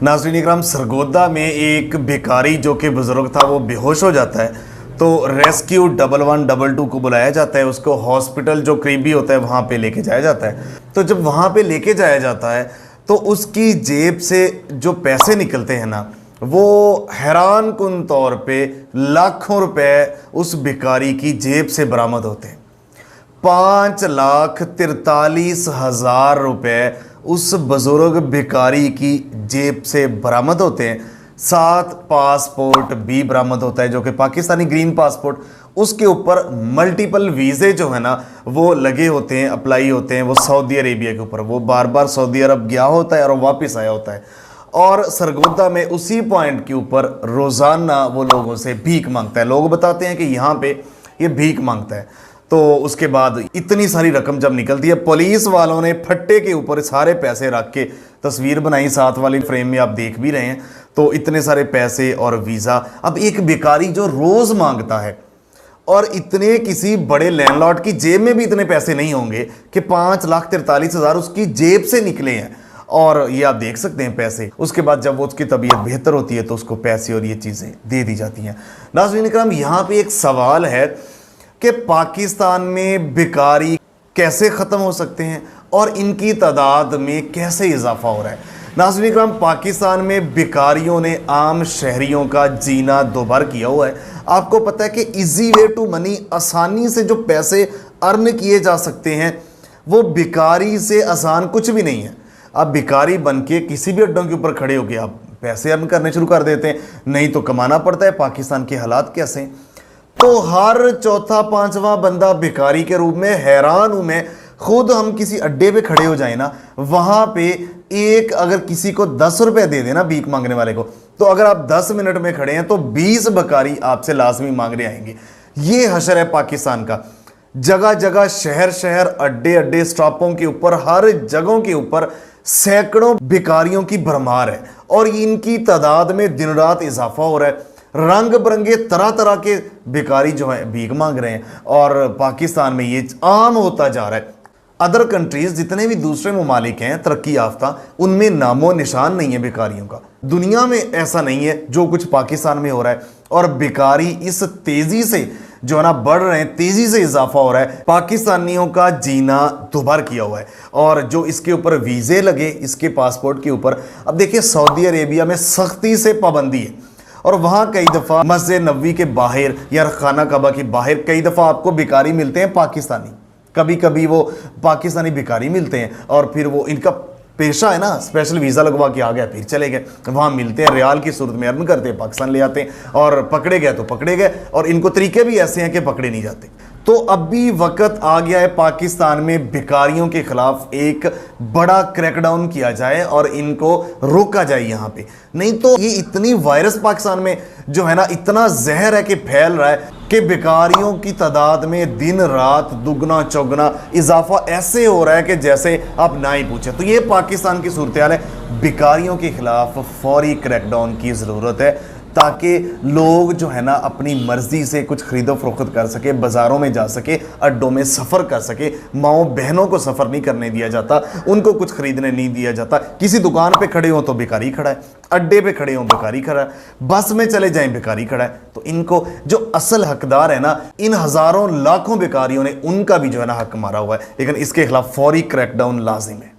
नाज़रीन इकराम, सरगोदा में एक भिखारी जो कि बुज़ुर्ग था वो बेहोश हो जाता है, तो रेस्क्यू 1112 को बुलाया जाता है। उसको हॉस्पिटल जो करीबी होता है वहाँ पे लेके जाया जाता है। तो जब वहाँ पे लेके जाया जाता है तो उसकी जेब से जो पैसे निकलते हैं ना, वो हैरान कुन तौर पे लाखों रुपए उस भिखारी की जेब से बरामद होते हैं। 5,43,000 रुपये उस बुजुर्ग भिखारी की जेब से बरामद होते हैं। 7 पासपोर्ट भी बरामद होता है, जो कि पाकिस्तानी ग्रीन पासपोर्ट। उसके ऊपर मल्टीपल वीज़े जो है ना वो लगे होते हैं, अप्लाई होते हैं वो सऊदी अरेबिया के ऊपर। वो बार बार सऊदी अरब गया होता है और वापस आया होता है। और सरगोदा में उसी पॉइंट के ऊपर रोज़ाना वो लोगों से भीख मांगता है। लोग बताते हैं कि यहाँ पे ये भीख मांगता है। तो उसके बाद इतनी सारी रकम जब निकलती है, पुलिस वालों ने फट्टे के ऊपर सारे पैसे रख के तस्वीर बनाई, साथ वाली फ्रेम में आप देख भी रहे हैं। तो इतने सारे पैसे और वीज़ा। अब एक भिखारी जो रोज़ मांगता है और इतने किसी बड़े लैंडलॉर्ड की जेब में भी इतने पैसे नहीं होंगे कि 5,43,000 उसकी जेब से निकले हैं। और ये आप देख सकते हैं पैसे। उसके बाद जब वो उसकी तबीयत बेहतर होती है तो उसको पैसे और ये चीज़ें दे दी जाती हैं। नाज़रीन इकराम, यहाँ पे एक सवाल है कि पाकिस्तान में भिखारी कैसे ख़त्म हो सकते हैं और इनकी तादाद में कैसे इजाफा हो रहा है। नाज़रीन इकराम, पाकिस्तान में भिखारियों ने आम शहरियों का जीना दोभर किया हुआ है। आपको पता है कि इजी वे टू मनी, आसानी से जो पैसे अर्न किए जा सकते हैं वो भिखारी से आसान कुछ भी नहीं है। आप भिखारी बन के किसी भी अड्डों के ऊपर खड़े होकर आप पैसे अर्न करने शुरू कर देते हैं, नहीं तो कमाना पड़ता है। पाकिस्तान के हालात कैसे हैं? तो हर चौथा पांचवा बंदा भिखारी के रूप में। हैरान हूं मैं, खुद हम किसी अड्डे पे खड़े हो जाए ना, वहां पे एक अगर किसी को 10 रुपए दे देना भीख मांगने वाले को, तो अगर आप 10 मिनट में खड़े हैं तो 20 भिखारी आपसे लाजमी मांगने आएंगे। ये हशर है पाकिस्तान का। जगह जगह, शहर शहर, अड्डे अड्डे, स्टॉपों के ऊपर, हर जगहों के ऊपर सैकड़ों भिखारियों की भरमार है और इनकी तादाद में दिन रात इजाफा हो रहा है। रंग बिरंगे तरह तरह के भिखारी जो है भीख मांग रहे हैं और पाकिस्तान में ये आम होता जा रहा है। अदर कंट्रीज, जितने भी दूसरे ममालिक हैं तरक्की याफ्ता, उनमें नामो निशान नहीं है भिखारियों का। दुनिया में ऐसा नहीं है जो कुछ पाकिस्तान में हो रहा है। और भिखारी इस तेजी से जो है ना बढ़ रहे हैं, तेजी से इजाफा हो रहा है। पाकिस्तानियों का जीना दुभर किया हुआ है। और जो इसके ऊपर वीज़े लगे, इसके पासपोर्ट के ऊपर, अब देखिए सऊदी अरेबिया में सख्ती से पाबंदी है और वहाँ कई दफ़ा मस्जिद नबवी के बाहर या खाना काबा के बाहर कई दफ़ा आपको भिखारी मिलते हैं पाकिस्तानी। कभी कभी वो पाकिस्तानी भिखारी मिलते हैं और फिर वो इनका पेशा है ना, स्पेशल वीज़ा लगवा के आ गया, फिर चले गए। वहाँ मिलते हैं, रियाल की सूरत में अर्न करते हैं, पाकिस्तान ले आते हैं और पकड़े गए तो पकड़े गए। और इनको तरीके भी ऐसे हैं कि पकड़े नहीं जाते। तो अब भी वक्त आ गया है पाकिस्तान में भिखारियों के खिलाफ एक बड़ा क्रैकडाउन किया जाए और इनको रोका जाए यहाँ पे। नहीं तो ये इतनी वायरस पाकिस्तान में जो है ना, इतना जहर है कि फैल रहा है कि भिखारियों की तादाद में दिन रात दुगना चौगना इजाफा ऐसे हो रहा है कि जैसे आप ना ही पूछे। तो ये पाकिस्तान की सूरत हाल है। भिखारियों के खिलाफ फौरी क्रैकडाउन की ज़रूरत है ताकि लोग जो है ना अपनी मर्जी से कुछ खरीदो फरोख्त कर सके, बाज़ारों में जा सके, अड्डों में सफ़र कर सके। माओ बहनों को सफ़र नहीं करने दिया जाता, उनको कुछ खरीदने नहीं दिया जाता। किसी दुकान पे खड़े हो तो भिखारी खड़ा है, अड्डे पे खड़े हो भिखारी खड़ा है, बस में चले जाएं भिखारी खड़ा है। तो इनको जो असल हकदार है ना, इन हज़ारों लाखों भिखारियों ने उनका भी जो है ना हक मारा हुआ है। लेकिन इसके खिलाफ फौरी क्रैकडाउन लाजिम है।